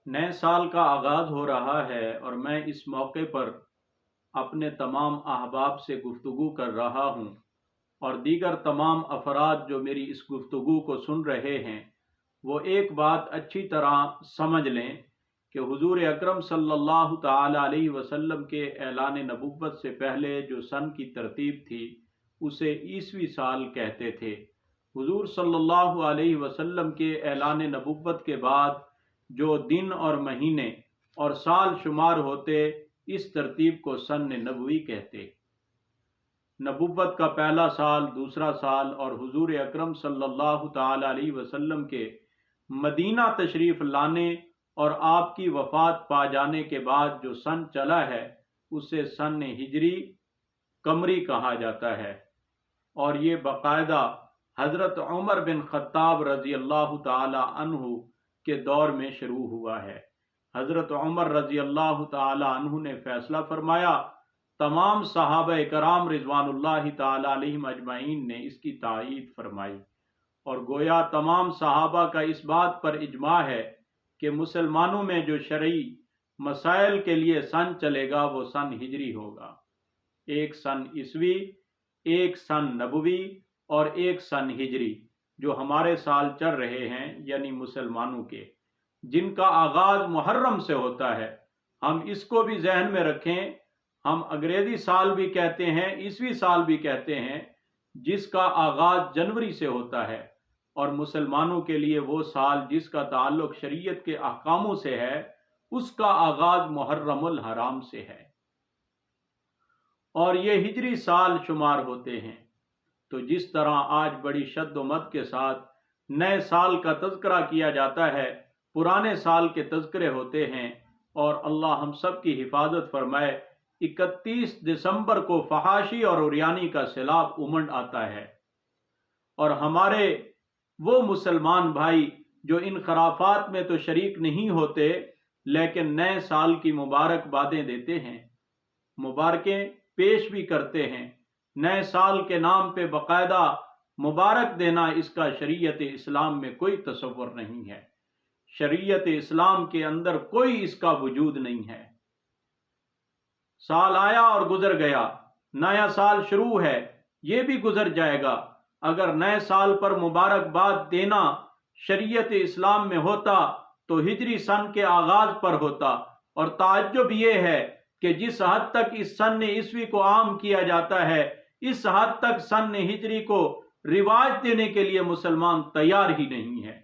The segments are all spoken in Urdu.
نئے سال کا آغاز ہو رہا ہے اور میں اس موقع پر اپنے تمام احباب سے گفتگو کر رہا ہوں اور دیگر تمام افراد جو میری اس گفتگو کو سن رہے ہیں وہ ایک بات اچھی طرح سمجھ لیں کہ حضور اکرم صلی اللہ تعالی علیہ وسلم کے اعلان نبوت سے پہلے جو سن کی ترتیب تھی اسے عیسوی سال کہتے تھے۔ حضور صلی اللہ علیہ وسلم کے اعلان نبوت کے بعد جو دن اور مہینے اور سال شمار ہوتے اس ترتیب کو سن نبوی کہتے۔ نبوت کا پہلا سال، دوسرا سال اور حضور اکرم صلی اللہ تعالی علیہ وسلم کے مدینہ تشریف لانے اور آپ کی وفات پا جانے کے بعد جو سن چلا ہے اسے سن ہجری قمری کہا جاتا ہے، اور یہ باقاعدہ حضرت عمر بن خطاب رضی اللہ تعالی عنہ کے دور میں شروع ہوا ہے۔ حضرت عمر رضی اللہ تعالی عنہ نے فیصلہ فرمایا، تمام صحابہ کرام رضوان اللہ تعالی علیہم اجمعین نے اس کی تائید فرمائی، اور گویا تمام صحابہ کا اس بات پر اجماع ہے کہ مسلمانوں میں جو شرعی مسائل کے لیے سن چلے گا وہ سن ہجری ہوگا۔ ایک سن عیسوی، ایک سن نبوی اور ایک سن ہجری جو ہمارے سال چل رہے ہیں یعنی مسلمانوں کے، جن کا آغاز محرم سے ہوتا ہے۔ ہم اس کو بھی ذہن میں رکھیں، ہم انگریزی سال بھی کہتے ہیں، عیسوی سال بھی کہتے ہیں، جس کا آغاز جنوری سے ہوتا ہے، اور مسلمانوں کے لیے وہ سال جس کا تعلق شریعت کے احکاموں سے ہے اس کا آغاز محرم الحرام سے ہے، اور یہ ہجری سال شمار ہوتے ہیں۔ تو جس طرح آج بڑی شد و مد کے ساتھ نئے سال کا تذکرہ کیا جاتا ہے، پرانے سال کے تذکرے ہوتے ہیں، اور اللہ ہم سب کی حفاظت فرمائے، 31 دسمبر کو فحاشی اور عریانی کا سیلاب امنڈ آتا ہے، اور ہمارے وہ مسلمان بھائی جو ان خرافات میں تو شریک نہیں ہوتے لیکن نئے سال کی مبارکبادیں دیتے ہیں، مبارکیں پیش بھی کرتے ہیں۔ نئے سال کے نام پہ باقاعدہ مبارک دینا اس کا شریعت اسلام میں کوئی تصور نہیں ہے، شریعت اسلام کے اندر کوئی اس کا وجود نہیں ہے۔ سال آیا اور گزر گیا، نیا سال شروع ہے، یہ بھی گزر جائے گا۔ اگر نئے سال پر مبارکباد دینا شریعت اسلام میں ہوتا تو ہجری سن کے آغاز پر ہوتا، اور تعجب یہ ہے کہ جس حد تک اس سن عیسوی کو عام کیا جاتا ہے اس حد تک سن ہجری کو رواج دینے کے لیے مسلمان تیار ہی نہیں ہے،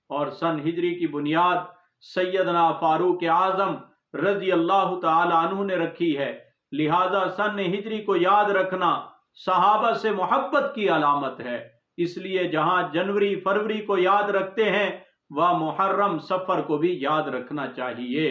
اور سن ہجری کی بنیاد سیدنا فاروق اعظم رضی اللہ تعالی عنہ نے رکھی ہے، لہذا سن ہجری کو یاد رکھنا صحابہ سے محبت کی علامت ہے۔ اس لیے جہاں جنوری فروری کو یاد رکھتے ہیں وہ محرم صفر کو بھی یاد رکھنا چاہیے۔